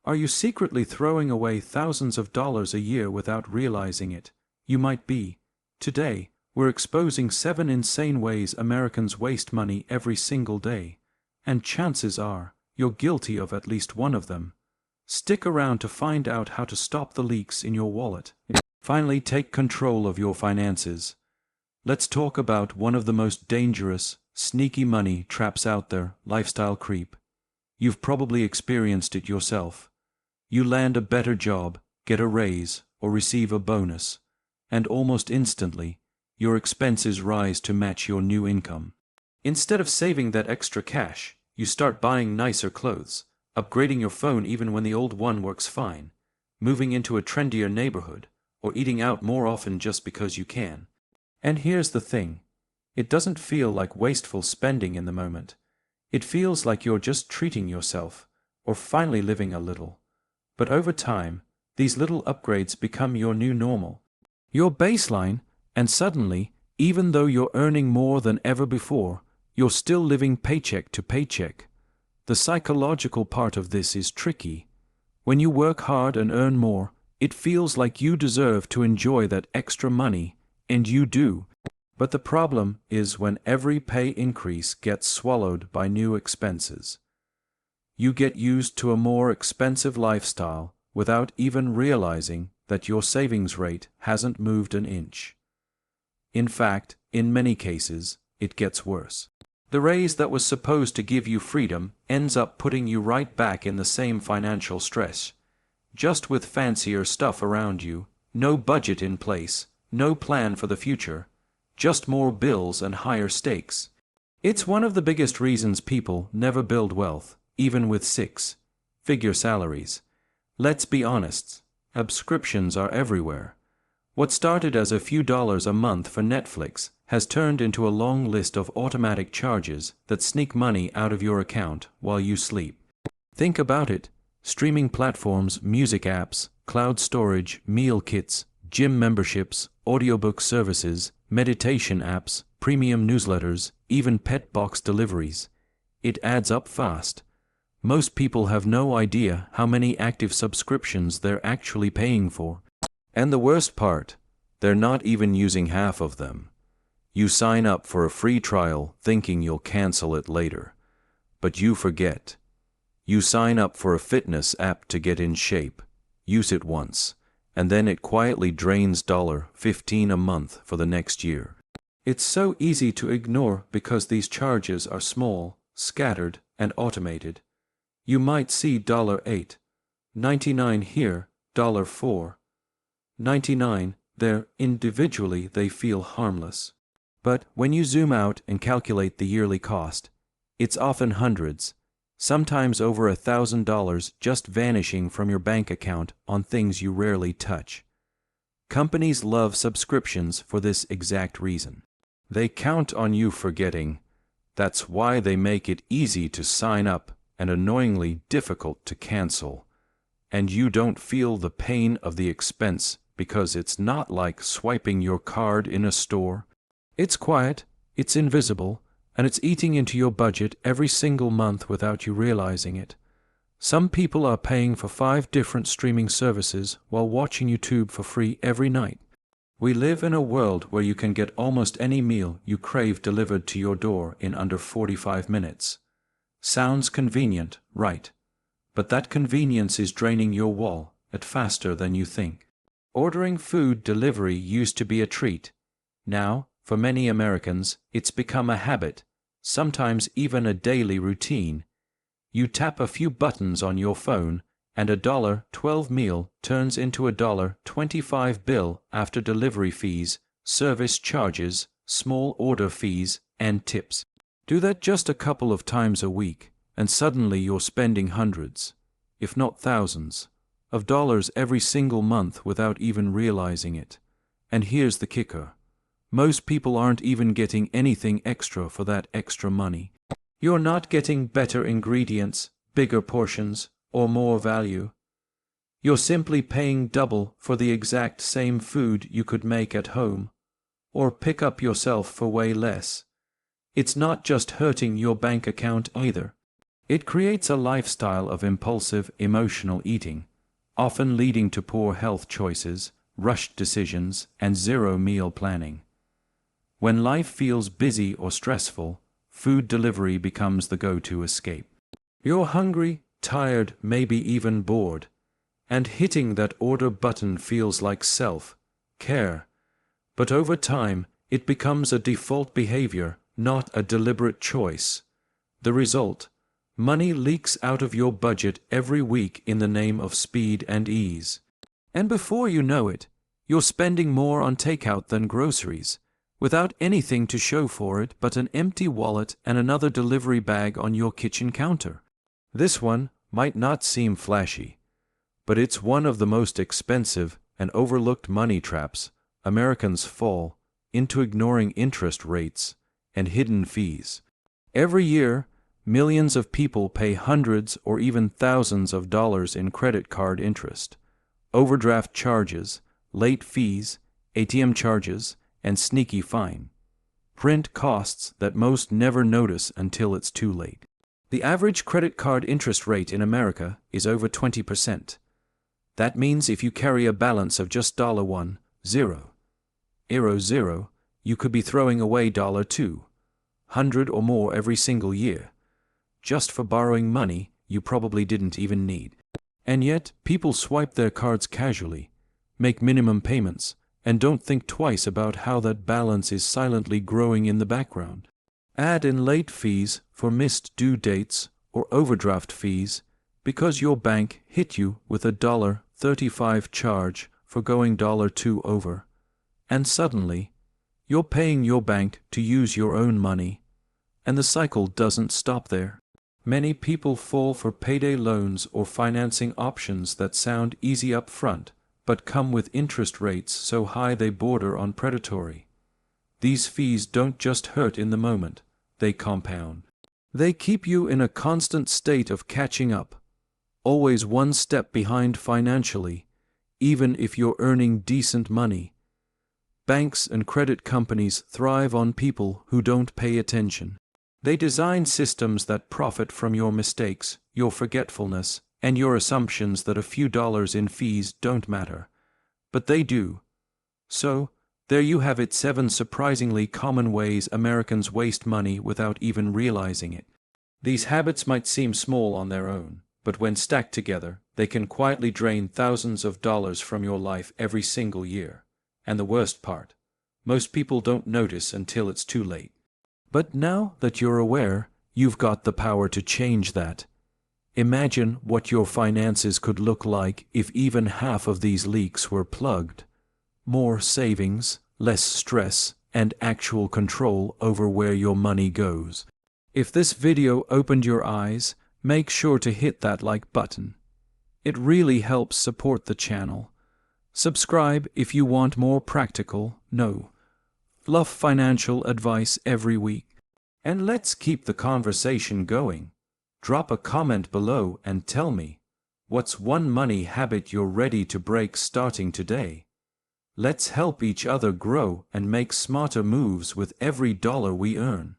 Are you secretly throwing away thousands of dollars a year without realizing it? You might be. Today, we're exposing 7 insane ways Americans waste money every single day. And chances are, you're guilty of at least one of them. Stick around to find out how to stop the leaks in your wallet. Finally, take control of your finances. Let's talk about one of the most dangerous, sneaky money traps out there: lifestyle creep. You've probably experienced it yourself. You land a better job, get a raise, or receive a bonus, and almost instantly, your expenses rise to match your new income. Instead of saving that extra cash, you start buying nicer clothes, upgrading your phone even when the old one works fine, moving into a trendier neighborhood, or eating out more often just because you can. And here's the thing. It doesn't feel like wasteful spending in the moment. It feels like you're just treating yourself, or finally living a little. But over time, these little upgrades become your new normal, your baseline, and suddenly, even though you're earning more than ever before, you're still living paycheck to paycheck. The psychological part of this is tricky. When you work hard and earn more, it feels like you deserve to enjoy that extra money, and you do. But the problem is when every pay increase gets swallowed by new expenses. You get used to a more expensive lifestyle without even realizing that your savings rate hasn't moved an inch. In fact, in many cases, it gets worse. The raise that was supposed to give you freedom ends up putting you right back in the same financial stress, just with fancier stuff around you, no budget in place, no plan for the future, just more bills and higher stakes. It's one of the biggest reasons people never build wealth, even with 6-figure salaries. Let's be honest, subscriptions are everywhere. What started as a few dollars a month for Netflix has turned into a long list of automatic charges that sneak money out of your account while you sleep. Think about it. Streaming platforms, music apps, cloud storage, meal kits, gym memberships, audiobook services, meditation apps, premium newsletters, even pet box deliveries. It adds up fast. Most people have no idea how many active subscriptions they're actually paying for. And the worst part, they're not even using half of them. You sign up for a free trial thinking you'll cancel it later. But you forget. You sign up for a fitness app to get in shape, use it once, and then it quietly drains $15 a month for the next year. It's so easy to ignore because these charges are small, scattered, and automated. You might see $8.99 here, $4.99 there. Individually they feel harmless. But when you zoom out and calculate the yearly cost, it's often hundreds, sometimes over $1,000 just vanishing from your bank account on things you rarely touch. Companies love subscriptions for this exact reason. They count on you forgetting. That's why they make it easy to sign up and annoyingly difficult to cancel. And you don't feel the pain of the expense because it's not like swiping your card in a store. It's quiet, it's invisible, and it's eating into your budget every single month without you realizing it. Some people are paying for 5 different streaming services while watching YouTube for free every night. We live in a world where you can get almost any meal you crave delivered to your door in under 45 minutes. Sounds convenient, right? But that convenience is draining your wallet faster than you think. Ordering food delivery used to be a treat. Now, for many Americans, it's become a habit, sometimes even a daily routine. You tap a few buttons on your phone, and a $1.12 meal turns into a $1.25 bill after delivery fees, service charges, small order fees, and tips. Do that just a couple of times a week, and suddenly you're spending hundreds, if not thousands, of dollars every single month without even realizing it. And here's the kicker. Most people aren't even getting anything extra for that extra money. You're not getting better ingredients, bigger portions, or more value. You're simply paying double for the exact same food you could make at home, or pick up yourself for way less. It's not just hurting your bank account either. It creates a lifestyle of impulsive, emotional eating, often leading to poor health choices, rushed decisions, and zero meal planning. When life feels busy or stressful, food delivery becomes the go-to escape. You're hungry, tired, maybe even bored, and hitting that order button feels like self-care. But over time, it becomes a default behavior, not a deliberate choice. The result? Money leaks out of your budget every week in the name of speed and ease. And before you know it, you're spending more on takeout than groceries, without anything to show for it but an empty wallet and another delivery bag on your kitchen counter. This one might not seem flashy, but it's one of the most expensive and overlooked money traps Americans fall into, ignoring interest rates and hidden fees. Every year, millions of people pay hundreds or even thousands of dollars in credit card interest, overdraft charges, late fees, ATM charges, and sneaky fine print costs that most never notice until it's too late. The average credit card interest rate in America is over 20%. That means if you carry a balance of just $1.00, you could be throwing away $200 or more every single year, just for borrowing money you probably didn't even need. And yet, people swipe their cards casually, make minimum payments, and don't think twice about how that balance is silently growing in the background. Add in late fees for missed due dates or overdraft fees because your bank hit you with a $1.35 charge for going $2 over, and suddenly, you're paying your bank to use your own money, and the cycle doesn't stop there. Many people fall for payday loans or financing options that sound easy up front, but come with interest rates so high they border on predatory. These fees don't just hurt in the moment, they compound. They keep you in a constant state of catching up, always one step behind financially, even if you're earning decent money. Banks and credit companies thrive on people who don't pay attention. They design systems that profit from your mistakes, your forgetfulness, and your assumptions that a few dollars in fees don't matter. But they do. So, there you have it, 7 surprisingly common ways Americans waste money without even realizing it. These habits might seem small on their own, but when stacked together, they can quietly drain thousands of dollars from your life every single year. And the worst part, most people don't notice until it's too late. But now that you're aware, you've got the power to change that. Imagine what your finances could look like if even half of these leaks were plugged. More savings, less stress, and actual control over where your money goes. If this video opened your eyes, make sure to hit that like button. It really helps support the channel. Subscribe if you want more practical, fluff financial advice every week. And let's keep the conversation going. Drop a comment below and tell me, what's one money habit you're ready to break starting today? Let's help each other grow and make smarter moves with every dollar we earn.